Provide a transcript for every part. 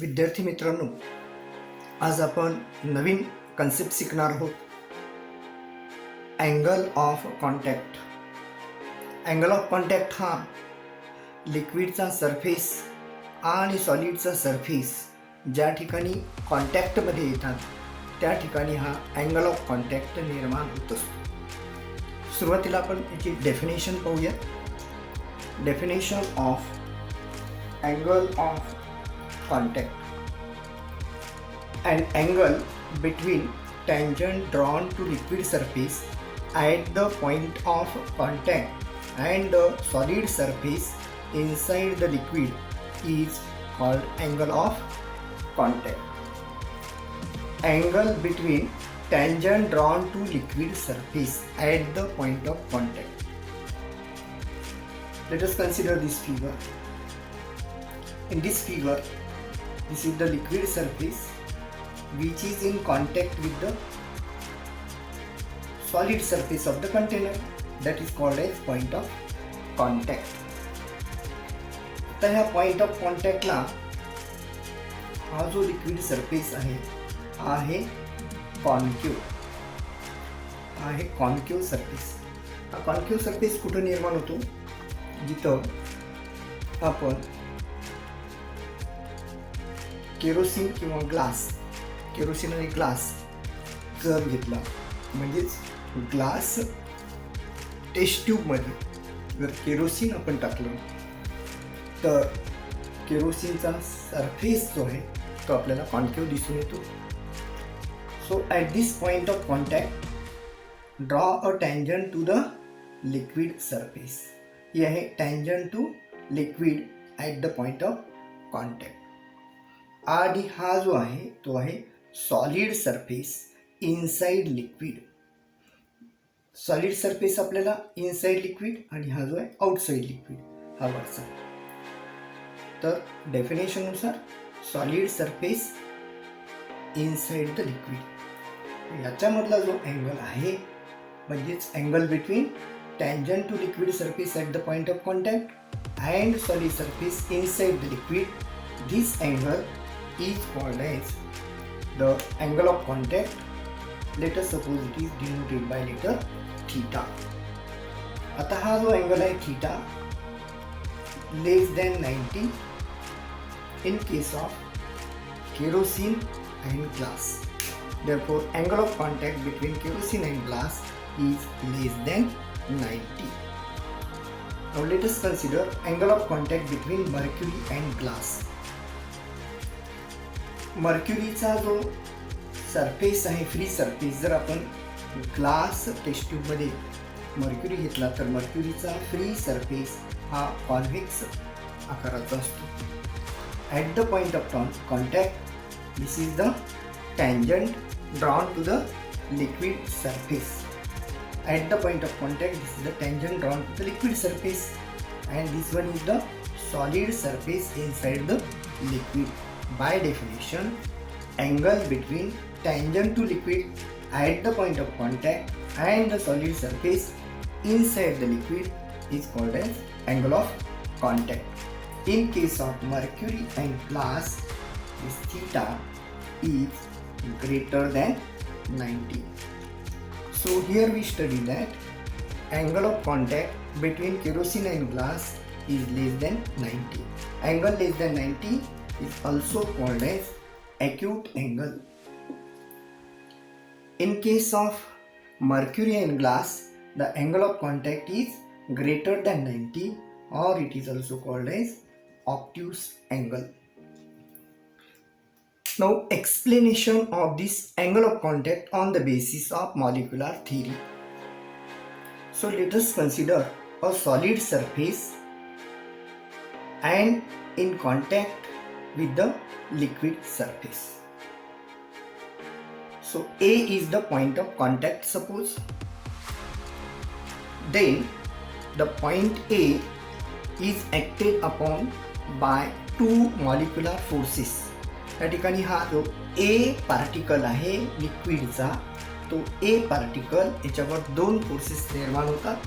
विद्यार्थी मित्रांनो, आज आपण नवीन कन्सेप्ट शिकणार आहोत. Angle of contact. Angle of contact हा लिक्विडचा सरफेस आणि सॉलिडचा सरफेस ज्या ठिकाणी कॉन्टॅक्टमध्ये येतात त्या ठिकाणी हा अँगल ऑफ कॉन्टॅक्ट निर्माण होत असतो. सुरुवातीला आपण याची डेफिनेशन पाहूया. Definition of angle of contact: an angle between tangent drawn to liquid surface at the point of contact and the solid surface inside the liquid is called angle of contact. Angle between tangent drawn to liquid surface at the point of contact. Let us consider this figure. In this figure, this is the liquid surface which is in contact with the solid surface of the container, that is called as point of contact. तर ह्या point of contact ला हा जो liquid surface आहे हा आहे concave. हा आहे concave surface. हा concave surface कुठे निर्माण होतो? जिथं आपण केरोसिन किंवा ग्लास, केरोसिन आणि ग्लास जर घेतला म्हणजेच ग्लास टेस्ट ट्यूबमध्ये जर केरोसिन आपण टाकलं तर केरोसिनचा सरफेस जो आहे तो आपल्याला कॉन्केव्ह दिसून येतो. So at this point of contact draw a tangent to the liquid surface. ही आहे tangent to liquid at the point of contact. आणि हा जो आहे तो आहे solid surface inside liquid. Solid surface आपल्याला इनसाइड लिक्विड आणि हा जो आहे आउटसाइड लिक्विड हा वरचा. तर डेफिनेशननुसार solid surface inside the liquid याच्यामधला जो अँगल आहे म्हणजेच angle between tangent to liquid surface at the point of contact and solid surface inside the liquid, this angle is called as the angle of contact. Let us suppose it is denoted by letter theta. आता हा जो angle आहे theta less than 90 in case of kerosene and glass. Therefore, angle of contact between kerosene and glass is less than 90. Now let us consider angle of contact between mercury and glass. मर्क्युरीचा जो surface आहे free surface, जर आपण glass taste ट्यूबमध्ये mercury घेतला तर मर्क्युरीचा free surface हा convex आकाराचा असतो. At the point of contact this is the tangent drawn to the liquid surface. At the point of contact this is the tangent drawn to the liquid surface and this one is the solid surface inside the liquid. By definition, angle between tangent to liquid at the point of contact and the solid surface inside the liquid is called as angle of contact. In case of mercury and glass, this theta is greater than 90. So here we study that angle of contact between kerosene and glass is less than 90. Angle less than 90 is also called as acute angle. In case of mercury and glass, the angle of contact is greater than 90, or it is also called as obtuse angle. Now, explanation of this angle of contact on the basis of molecular theory. So let us consider a solid surface and in contact with the liquid surface. So A is the point of contact, suppose. Then the point A is acted upon by two molecular forces. या ठिकाणी हा जो A particle आहे लिक्विडचा, तो A particle याच्यावर दोन forces निर्माण होतात.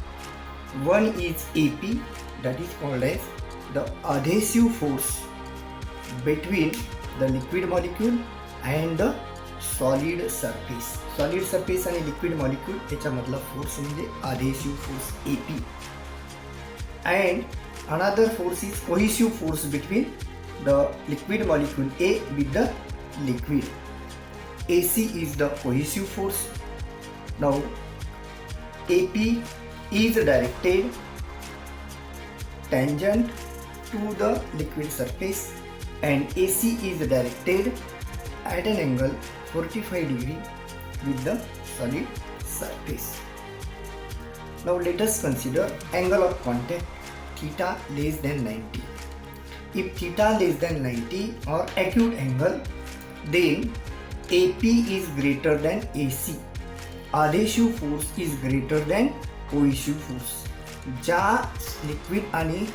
One is AP, that is called as the adhesive force between the liquid molecule and the solid surface. Solid surface आणि liquid molecule याच्यामधला फोर्स म्हणजे adhesive force AP. And another force is cohesive force between the liquid molecule A with the liquid. AC is the cohesive force. Now AP is directed tangent to the liquid surface and AC is directed at an angle 45 degree with the solid surface. Now let us consider angle of contact theta less than 90. If theta less than 90 or acute angle, then AP is greater than AC. Adhesive force is greater than cohesive force. ज्या liquid आणि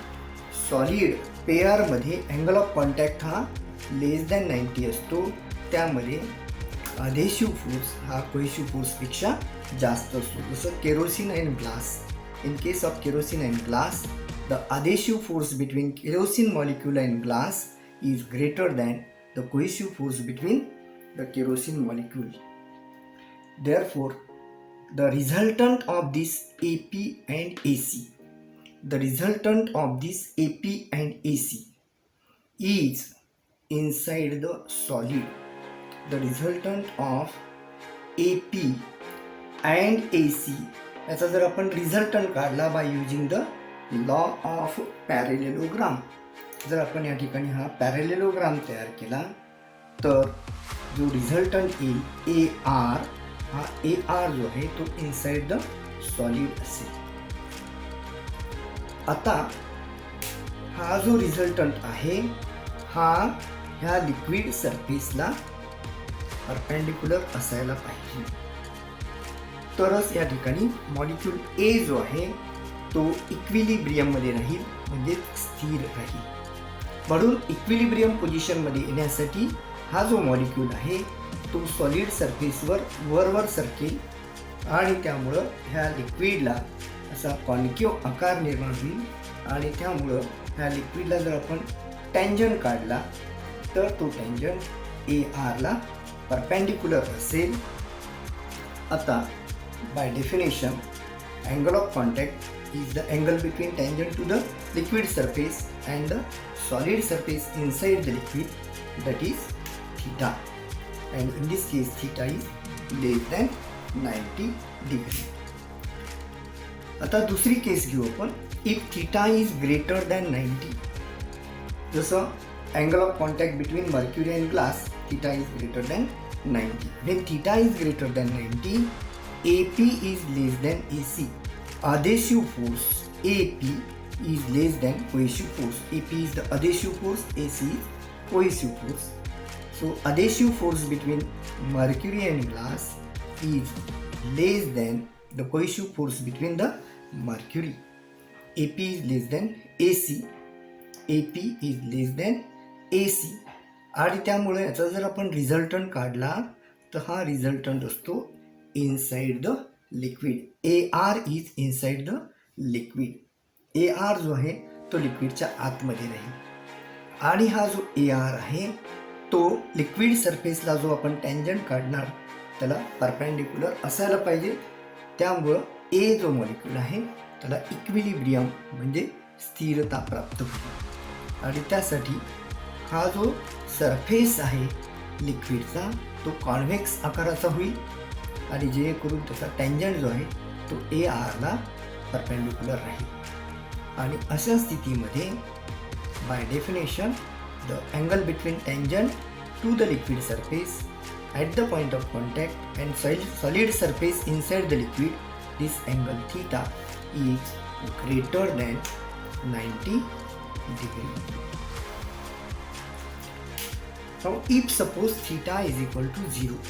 solid पेअरमध्ये angle of contact हा लेस than 90 असतो, त्यामध्ये adhesive force हा cohesive फोर्सपेक्षा जास्त असतो. जसं kerosene and glass. In case of kerosene and glass, the adhesive force between kerosene molecule and glass is greater than the cohesive force between the kerosene molecule. Therefore, the resultant of this AP and AC, the resultant of this AP and AC is inside the solid. The resultant of AP and AC याचा जर आपण resultant काढला by using the law of parallelogram, जर आपण या ठिकाणी हा पॅरेलेलोग्राम तयार केला तर जो रिझल्टंट येईल ए आर, हा ए आर जो आहे तो इनसाइड द सॉलिड असेल. आता हा जो रिझल्टंट आहे हा ह्या लिक्विड सरफेसला परपेंडिक्युलर असायला पाहिजे, तरच या ठिकाणी मॉलिक्यूल ए जो आहे तो इक्विलिब्रियममध्ये राहील, म्हणजे स्थिर राहील. म्हणून इक्विलिब्रियम पोझिशनमध्ये येण्यासाठी हा जो मॉलिक्यूल आहे तो सॉलिड सरफेसवर वरवर सरकेल आणि त्यामुळं ह्या लिक्विडला असा कॉन्केव्ह आकार निर्माण होईल आणि त्यामुळं ह्या लिक्विडला जर आपण टँजंट काढला तर तो टँजंट ए आरला परपेंडिक्युलर असेल. आता by definition angle of contact is the angle between tangent to the liquid surface and the solid surface inside the liquid, that is theta, and in this case theta is less than 90 degree. आता दुसरी केस घेऊ आपण. If theta is greater than 90, जसं angle of contact between mercury and glass, theta is greater than 90. When theta is greater than 90, AP is less than AC. Adhesive force AP is less than cohesive force. AP is the adhesive force, AC is cohesive force. So adhesive force between mercury and glass is less than the cohesive force between the mercury. AP is less than AC. AP is less than AC. आणि त्यामुळे याचा जर आपण resultant काढला तर हा resultant असतो inside the liquid. A R is inside the liquid. A R जो आहे तो लिक्विडच्या आतमध्ये राहील आणि हा जो ए आर आहे तो लिक्विड सरफेसला जो आपण टँजंट काढणार त्याला परपेंडिक्युलर असायला पाहिजे. त्यामुळं ए जो मॉलिक्यूल आहे त्याला इक्विलिब्रियम म्हणजे स्थिरता प्राप्त होईल आणि त्यासाठी हा जो सरफेस आहे लिक्विडचा तो कॉन्व्हेक्स आकाराचा होईल आणि जेणेकरून त्याचा टँजंट जो आहे तो ए आरला परपेंडिक्युलर राहील. आणि अशा स्थितीमध्ये by definition the angle between tangent to the liquid surface at the point of contact and solid surface inside the liquid, this angle theta is greater than 90 degree. Now if suppose theta is equal to 0,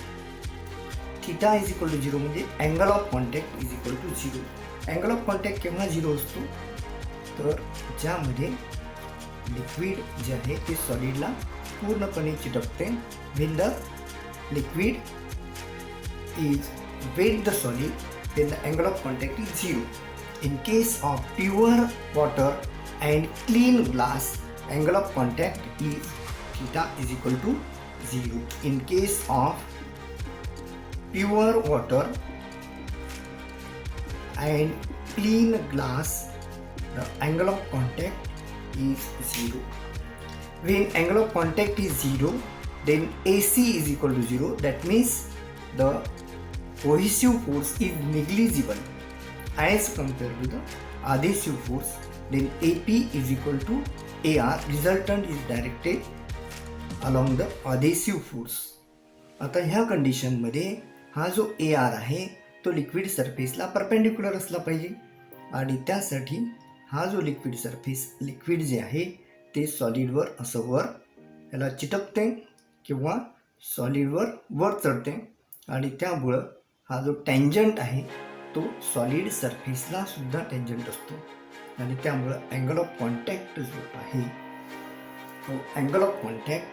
theta is equal to 0 म्हणजे angle of contact is equal to 0. angle of contact केव्हा 0 असतो तर ज्यामध्ये liquid जे आहे ते सॉलिडला पूर्णपणे चिटकते. when the liquid is with the solid then the angle of contact is 0. in case of pure water and clean glass, angle of contact is theta is equal to 0. In case of pure water and clean glass, the angle of contact is 0. When angle of contact is 0, then AC is equal to 0. That means the cohesive force is negligible as compared to the adhesive force. Then AP is equal to AR. Resultant is directed along the adhesive force. आता ह्या कंडिशनमध्ये हा जो AR आहे तो liquid सरफेसला perpendicular असला पाहिजे आणि त्यासाठी हा जो लिक्विड सरफेस लिक्विड जे आहे ते सॉलिडवर असं वर याला चिटकते किंवा सॉलिडवर वर चढते आणि त्यामुळं हा जो टँजंट आहे तो सॉलिड सरफेसला सुद्धा टँजंट असतो आणि त्यामुळं अँगल ऑफ कॉन्टॅक्ट जो आहे तो angle of contact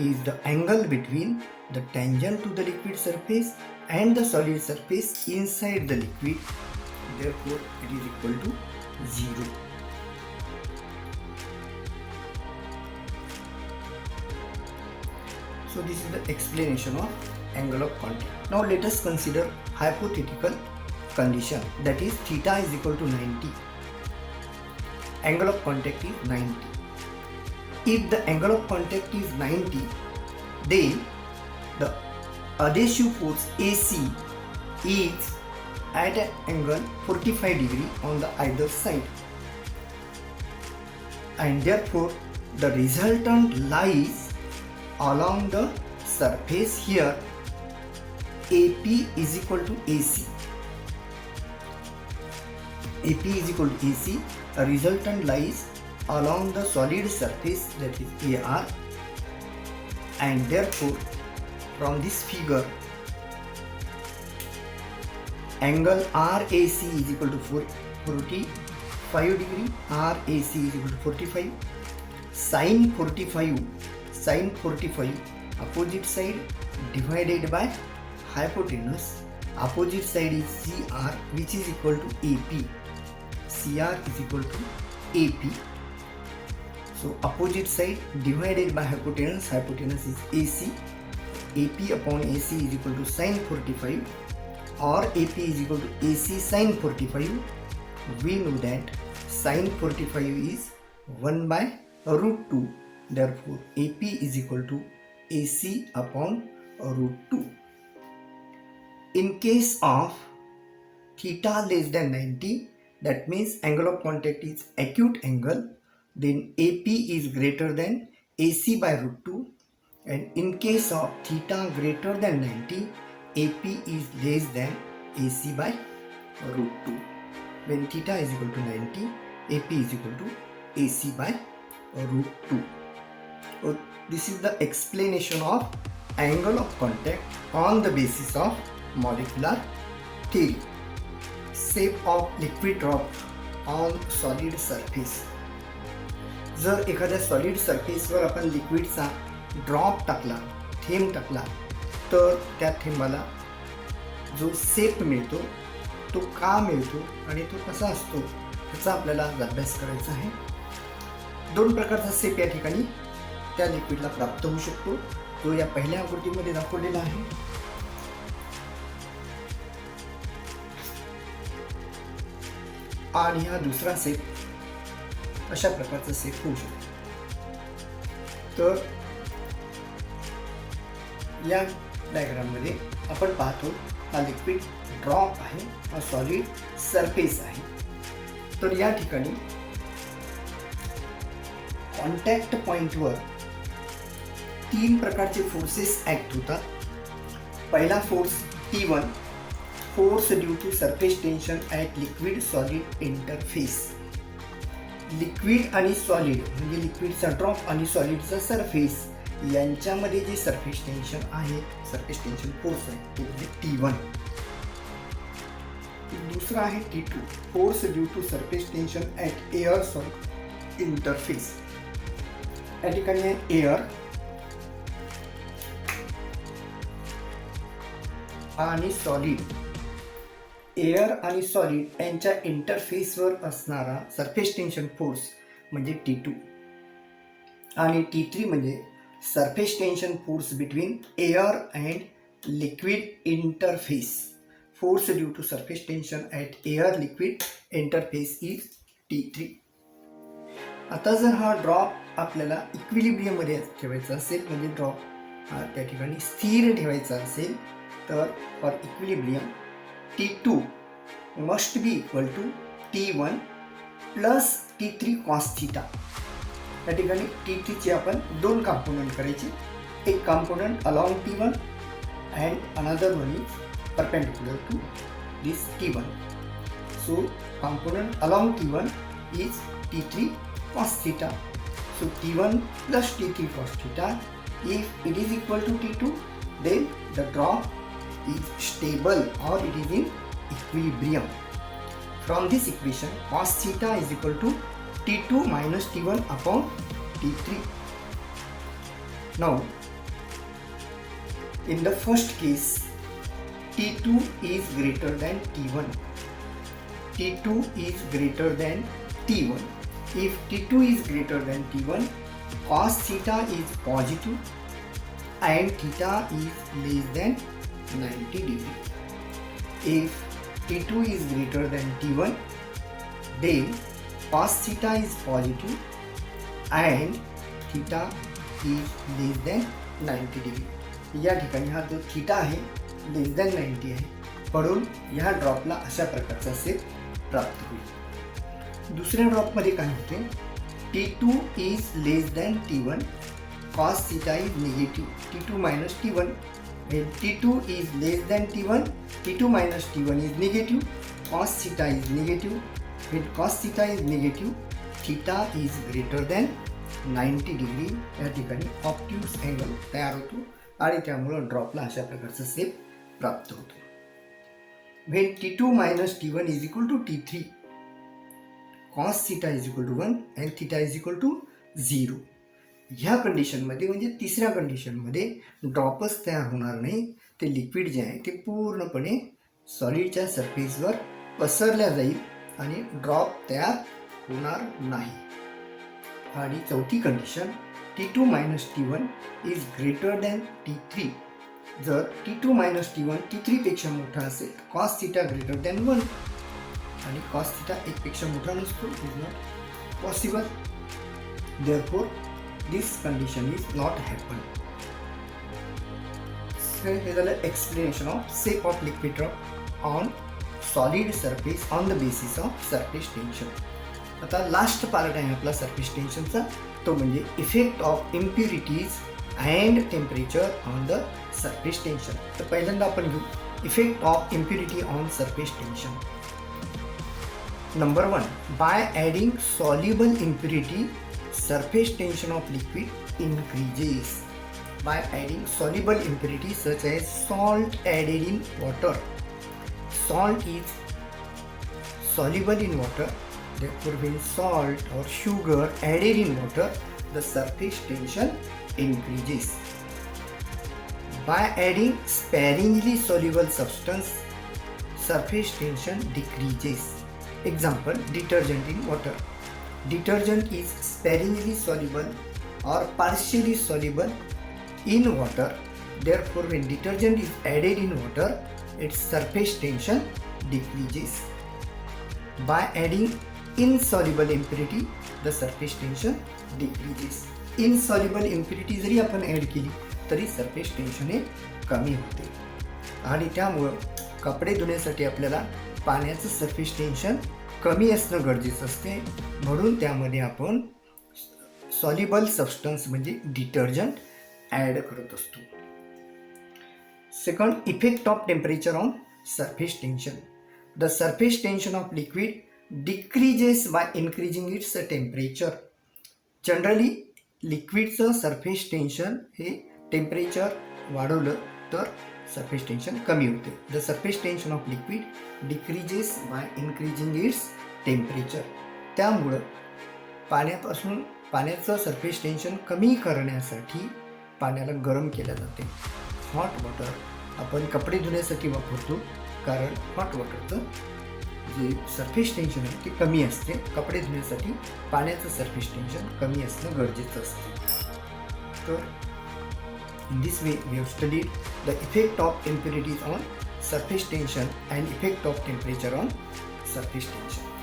is the angle between the tangent to the liquid surface and the solid surface inside the liquid. Therefore it is equal to 0. So this is the explanation of angle of contact. Now let us consider hypothetical condition, that is theta is equal to 90. Angle of contact is 90. If the angle of contact is 90, then the adhesive force AC is at an angle 45 degree on the either side, and therefore the resultant lies along the surface here. AP is equal to AC. AP is equal to AC. A resultant lies along the solid surface, that is AR, and therefore from this figure angle RAC is equal to 45 degree. RAC is equal to 45. Sin 45 opposite side divided by hypotenuse. Opposite side is CR, which is equal to AP. CR is equal to AP. So opposite side divided by hypotenuse. Hypotenuse is AC. AP upon AC is equal to sin 45, or AP is equal to AC sin 45. We know that sin 45 is 1 by root 2. Therefore AP is equal to AC upon root 2. In case of theta less than 90, that means angle of contact is acute angle, then AP is greater than AC by root 2, and in case of theta greater than 90, AP is less than AC by root 2. When theta is equal to 90, AP is equal to AC by root 2. So this is the explanation of angle of contact on the basis of molecular theory. Shape of liquid drop on solid surface. जर एखाद्या solid सरफेसवर आपण लिक्विडचा drop टाकला, थेंब टाकला, तर त्या थेंबाला जो शेप मिळतो तो का मिळतो आणि तो कसा असतो त्याचा आपल्याला अभ्यास करायचा आहे. 2 प्रकारचा शेप या ठिकाणी त्या लिक्विडला प्राप्त होऊ शकतो, तो या पहिल्या आकृतीमध्ये दाखवलेला आहे. आणि हा दुसरा शेप अशा प्रकारचा शेप होऊ शकतो. तर या डायग्राम मध्ये आपण पाहतो हा लिक्विड ड्रॉप आहे, हा सॉलिड सरफेस आहे. तर या ठिकाणी कॉन्टॅक्ट पॉइंटवर 3 प्रकारचे फोर्सेस ॲक्ट होतात. पहिला force T1, force due to surface tension at liquid solid interface. Liquid आणि सॉलिड म्हणजे लिक्विडचा ड्रॉप आणि सॉलिडचा सरफेस यांच्यामध्ये जे सरफेस टेन्शन आहे, सरफेस टेन्शन फोर्स आहे, तो म्हणजे T1. दुसरा आहे T2, force due to surface tension at air solid interface. या ठिकाणी आहे एअर आणि सॉलिड. एअर आणि सॉलिड यांच्या इंटरफेसवर असणारा सरफेस टेन्शन फोर्स म्हणजे T2 आणि T3 म्हणजे surface tension force between air and liquid interface. Force due to surface tension at air liquid interface is T3. आता जर हा ड्रॉप आपल्याला इक्विलिब्रियम मध्ये ठेवायचा असेल, म्हणजे ड्रॉप हा त्या ठिकाणी स्थिर ठेवायचा असेल, तर for equilibrium T2 must be equal to T1 plus T3 cos theta. या ठिकाणी T3 चे आपण दोन कंपोनंट करायचे, एक component along T1 and another one is perpendicular to this T1. So component along T1 is T3 cos theta. So T1 plus T3 cos theta, if it is equal to T2, then the drop is stable or it is in equilibrium. From this equation, cos theta is equal to T2 minus T1 upon T3. Now in the first case, T2 is greater than T1. T2 is greater than T1. If T2 is greater than T1, cos theta is positive and theta is less than 90 degree. If T2 is greater than T1, then cos theta is positive and theta is less than 90 degree. या ठिकाणी हा जो theta आहे लेस than 90 आहे, म्हणून या ड्रॉपला अशा प्रकारचा सेप प्राप्त होईल. दुसऱ्या ड्रॉपमध्ये काय होते, T2 is less than T1, cos theta is negative, T2 minus T1. When T2 is less than T1, T2 minus T1 is negative, cos theta is negative. When cos theta is negative, theta is greater than 90 degree. या ठिकाणी obtuse angle तयार होतो आणि त्यामुळे ड्रॉपला अशा प्रकारचा सेप प्राप्त होतो. When T2 minus T1 is equal to T3, cos theta is equal to 1 and theta is equal to 0. ह्या कंडिशनमध्ये म्हणजे तिसऱ्या कंडिशनमध्ये ड्रॉपच तयार होणार नाही, ते लिक्विड जे आहे ते पूर्णपणे सॉलिडच्या सरफेसवर पसरल्या जाईल आणि ड्रॉप तयार होणार नाही. आणि चौथी condition, T2 minus T1 is greater than T3. जर T2 minus T1 T3 पेक्षा मोठा असेल, cos theta greater than 1 आणि cos theta 1 पेक्षा मोठा नसतो, it is not possible. Therefore this condition is not happen. So हे झालं explanation of shape of liquid drop on solid surface on the basis of surface tension. आता last part आहे आपला surface टेन्शनचा, तो म्हणजे effect of impurities and temperature on the surface tension. तर पहिल्यांदा आपण घेऊ effect of impurity on surface tension. Number 1, bye adding soluble impurity surface tension of liquid increases. By adding soluble impurities such as salt added in water. Salt is soluble in water. Therefore, when salt or sugar added in water, the surface tension increases. By adding sparingly soluble substance, surface tension decreases. Example, detergent in water. Detergent is sparingly soluble or partially soluble in water. Therefore, when detergent is added in water, its surface tension decreases. By adding insoluble impurity, the surface tension decreases. Insoluble impurity जरी आपण add केली तरी surface tension हे कमी होते आणि त्यामुळं कपडे धुण्यासाठी आपल्याला पाण्याचं सरफेस टेन्शन कमी असणं गरजेचं असते, म्हणून त्यामध्ये आपण सॉल्युबल सबस्टन्स म्हणजे डिटर्जंट ॲड करत असतो. Second, effect of temperature on surface tension. The surface tension of liquid decreases by increasing its temperature. Generally लिक्विडचं सरफेस टेन्शन हे टेम्परेचर वाढवलं तर सरफेस टेन्शन कमी होते. The surface tension of liquid decreases by increasing its temperature. त्यामुळं पाण्याचं surface tension कमी करण्यासाठी पाण्याला गरम केलं जाते. हॉट वॉटर आपण कपडे धुण्यासाठी वापरतो, कारण हॉट वॉटरचं जे सरफेस टेन्शन आहे ते कमी असते. कपडे धुण्यासाठी पाण्याचं सरफेस टेन्शन कमी असणं गरजेचं असते. तर In this way, we have studied the effect of impurities on surface tension and effect of temperature on surface tension.